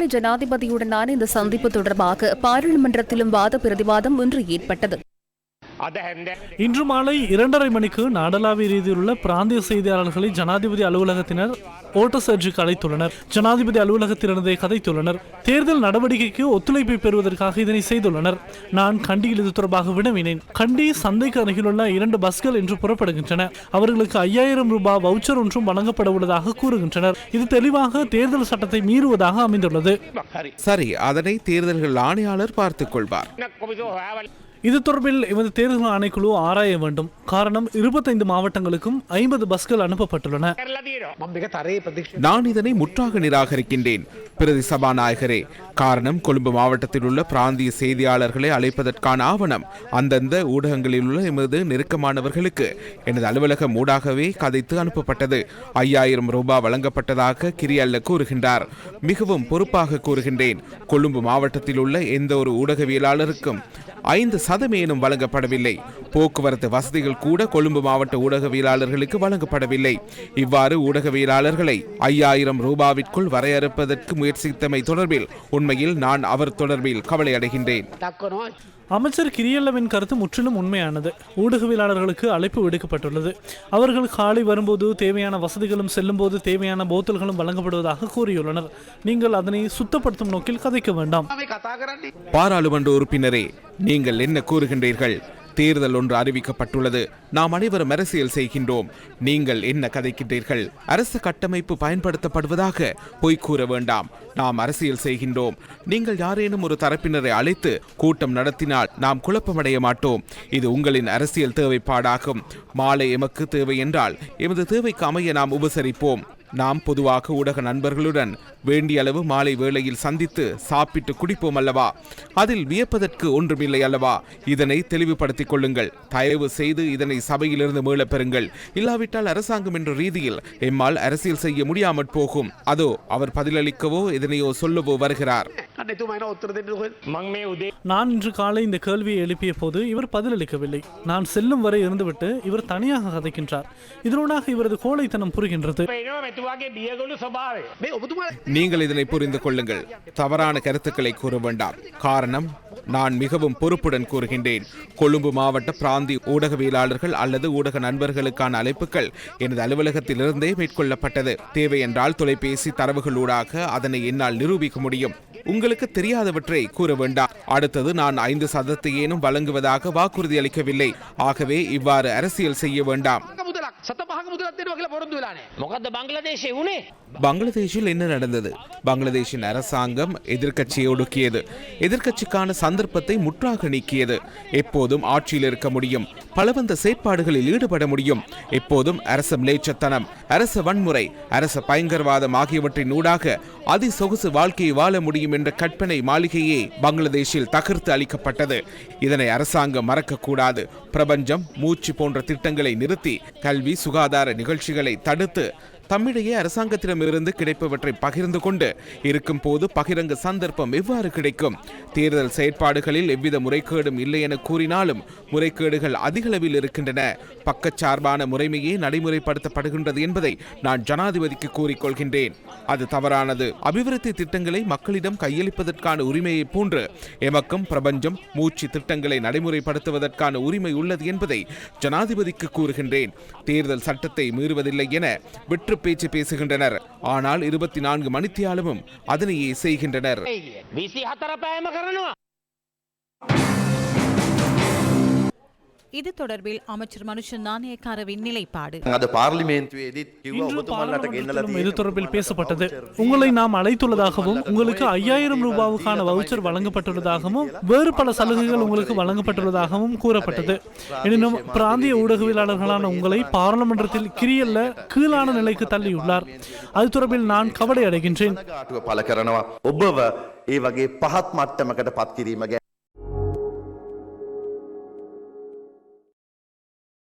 முன்னாள் ஜனாதிபதியுடனான இந்த சந்திப்பு தொடர்பாக பாராளுமன்றத்திலும் வாத பிரதிவாதம் இன்று ஏற்பட்டது. இன்று மாலை 2:30 மணிக்கு நாடளாவிய ரீதியில் உள்ள பிராந்திய செய்தியாளர்களை ஜனாதிபதி அலுவலகத்தினர் ஓட்டசர்ஜுக்கு அழைத்துள்ளனர். ஜனாதிபதி அலுவலகத்திலிருந்தே கதைத்துள்ளனர். தேர்தல் நடவடிக்கைக்கு ஒத்துழைப்பை பெறுவதற்காக இதனை செய்துள்ளனர். நான் கண்டியில் இது தொடர்பாக வினவினேன். கண்டி சந்தைக்கு அருகிலுள்ள 2 பஸ்கள் இன்று புறப்படுகின்றன. அவர்களுக்கு 5000 ரூபாய் வவுச்சர் ஒன்றும் வழங்கப்பட உள்ளதாக கூறுகின்றனர். இது தெளிவாக தேர்தல் சட்டத்தை மீறுவதாக அமைந்துள்ளது. சரி, அதனை தேர்தல்கள் ஆணையாளர் பார்த்துக் கொள்வார். இது தொடர்பில் எமது தேர்தல் ஆணைக்குழு ஆராய வேண்டும். காரணம் 25 மாவட்டங்களுக்கும் 50 பஸ்கள் அனுப்பப்பட்டுள்ளன. நான் இதனை முற்றாக நிராகரிக்கின்றேன் பிரதி சபாநாயகரே. காரணம், கொழும்பு மாவட்டத்தில் உள்ள பிராந்திய செய்தியாளர்களை அழைப்பதற்கான ஆவணம் அந்தந்த ஊடகங்களில் உள்ள எமது நெருக்கமானவர்களுக்கு எனது அலுவலகம் ஊடாகவே கதைத்து அனுப்பப்பட்டது. 5000 ரூபாய் வழங்கப்பட்டதாக கிரியல்ல கூறுகின்றார். மிகவும் பொறுப்பாக கூறுகின்றேன், கொழும்பு மாவட்டத்தில் உள்ள எந்த ஒரு ஊடகவியலாளருக்கும் 5% வழங்கப்படவில்லை. போக்குவரத்து வசதிகள் கூட கொழும்பு மாவட்ட ஊடகவியலாளர்களுக்கு வழங்கப்படவில்லை. இவ்வாறு ஊடகவியலாளர்களை 5000 ரூபாவிற்குள் வரையறுப்பதற்கு முயற்சித்தமை தொடர்பில் உண்மையில் நான் அவர் தொடர்பில் கவலை அடைகின்றேன். அமைச்சர் கிரியல்லவின் கருத்து முற்றிலும் உண்மையானது. ஊடகவியலாளர்களுக்கு அழைப்பு விடுக்கப்பட்டுள்ளது. அவர்கள் காலை வரும்போது தேவையான வசதிகளும் செல்லும் போது தேவையான போத்தல்களும் வழங்கப்படுவதாக கூறியுள்ளனர். நீங்கள் அதனை சுத்தப்படுத்தும் நோக்கில் கதைக்க வேண்டாம். பாராளுமன்ற உறுப்பினரே, நீங்கள் என்ன கூறுகின்றீர்கள்? தேர்தல் ஒன்று அறிவிக்கப்பட்டுள்ளது. நாம் அனைவரும் அரசியல் செய்கின்றோம். நீங்கள் என்ன கதைக்கின்றீர்கள்? அரசு கட்டமைப்பு பயன்படுத்தப்படுவதாக பொய் கூற வேண்டாம். நாம் அரசியல் செய்கின்றோம். நீங்கள் யாரேனும் ஒரு தரப்பினரை அழைத்து கூட்டம் நடத்தினால் நாம் குழப்பமடைய மாட்டோம். இது உங்களின் அரசியல் தேவைப்பாடாகும். மாலை எமக்கு தேவை என்றால் எமது தேவைக்கு அமைய நாம் உபசரிப்போம். நாம் பொதுவாக ஊடக நண்பர்களுடன் வேண்டிய அளவு மாலை வேளையில் சந்தித்து சாப்பிட்டு குடிப்போம் அல்லவா? அதில் வியப்பதற்கு ஒன்றுமில்லை அல்லவா? இதனை தெளிவுபடுத்திக் கொள்ளுங்கள். தயவு செய்து இதனை சபையிலிருந்து மீளப் பெறுங்கள். இல்லாவிட்டால் அரசாங்கம் என்ற ரீதியில் எம்மால் அரசியல் செய்ய முடியாமற் போகும். அதோ அவர் பதிலளிக்கவோ இதனையோ சொல்லவோ வருகிறார். நான் இன்று காலை இந்த கேள்வியை எழுப்பிய போது இவர் பதிலளிக்கவில்லை. நான் செல்லும் வரை இருந்துவிட்டு இவர் தனியாக கதைக்கின்றார். இதனூடாக இவரது கோழைத்தனம் புரிகின்றது. நீங்கள் இதனை புரிந்து கொள்ளுங்கள். தவறான கருத்துக்களை கூற வேண்டாம். காரணம், நான் மிகவும் பொறுப்புடன் கூறுகின்றேன். கொழும்பு மாவட்ட பிராந்திய ஊடகவியலாளர்கள் அல்லது ஊடக நண்பர்களுக்கான அழைப்புகள் எனது அலுவலகத்திலிருந்தே மேற்கொள்ளப்பட்டது. தேவை என்றால் தொலைபேசி தரவுகளூடாக அதனை என்னால் நிரூபிக்க முடியும். உங்களுக்கு தெரியாதவற்றை கூற வேண்டாம். அடுத்தது, நான் 5% வழங்குவதாக வாக்குறுதி அளிக்கவில்லை. ஆகவே இவ்வாறு அரசியல் செய்ய வேண்டாம். பங்களாதேஷில் என்ன நடந்தது? பங்களாதேஷின் அரசாங்கம் எதிர்க்கட்சியை ஒடுக்கியது. எதிர்க்கட்சிக்கான சந்தர்ப்பத்தை முற்றாக நீக்கியது. எப்போதும் ஆட்சியில் இருக்க முடியும். பலவந்த செயற்பாடுகளில் ஈடுபட முடியும். எப்போதும் அரச மிலேச்சத்தனம், அரச வன்முறை, அரச பயங்கரவாதம் ஆகியவற்றின் ஊடாக அதிசொகுசு வாழ்க்கையை வாழ முடியும் என்ற கற்பனை மாளிகையே பங்களாதேஷில் தகர்த்து அளிக்கப்பட்டது. இதனை அரசாங்கம் மறக்கக்கூடாது. பிரபஞ்சம், மூச்சு போன்ற திட்டங்களை நிறுத்தி கல்வி, சுகாதார நிகழ்ச்சிகளை தடுத்து தம்மிடையே அரசாங்கத்திடமிருந்து கிடைப்பவற்றை பகிர்ந்து கொண்டு இருக்கும் போது பகிரங்க சந்தர்ப்பம் எவ்வாறு கிடைக்கும்? தேர்தல் செயற்பாடுகளில் எவ்வித முறைகேடும் இல்லை என கூறினாலும் முறைகேடுகள் அதிகளவில் இருக்கின்றன. பக்கச்சார்பான முறைமையே நடைமுறைப்படுத்தப்படுகின்றது என்பதை நான் ஜனாதிபதிக்கு கூறிக்கொள்கின்றேன். அது தவறானது. அபிவிருத்தி திட்டங்களை மக்களிடம் கையளிப்பதற்கான உரிமையை போன்று எமக்கும் பிரபஞ்சம், மூச்சு திட்டங்களை நடைமுறைப்படுத்துவதற்கான உரிமை உள்ளது என்பதை ஜனாதிபதிக்கு கூறுகின்றேன். தேர்தல் சட்டத்தை மீறுவதில்லை என விற்று பேச்சு பேசுகின்றனர். ஆனால் 24 மணித்தியாலமும் அதனையே செய்கின்றனர். இது தொடர்பில் அமைச்சர் மனுஷ நாணயக்காரவின் நிலைப்பாடு. இது தொடர்பில் பேசப்பட்டது. உங்களை நாம் அழைத்துள்ளதாகவும் உங்களுக்கு 5000 ரூபாவுக்கான வவுச்சர் வழங்கப்பட்டுள்ளதாகவும் வேறு பல சலுகைகள் உங்களுக்கு வழங்கப்பட்டுள்ளதாகவும் கூறப்பட்டது. எனினும் பிராந்திய ஊடகவியலாளர்களான உங்களை பாராளுமன்றத்தில் கிரியல்ல கீழான நிலைக்கு தள்ளியுள்ளார். அது தொடர்பில் நான் கவலை அடைகின்றேன்.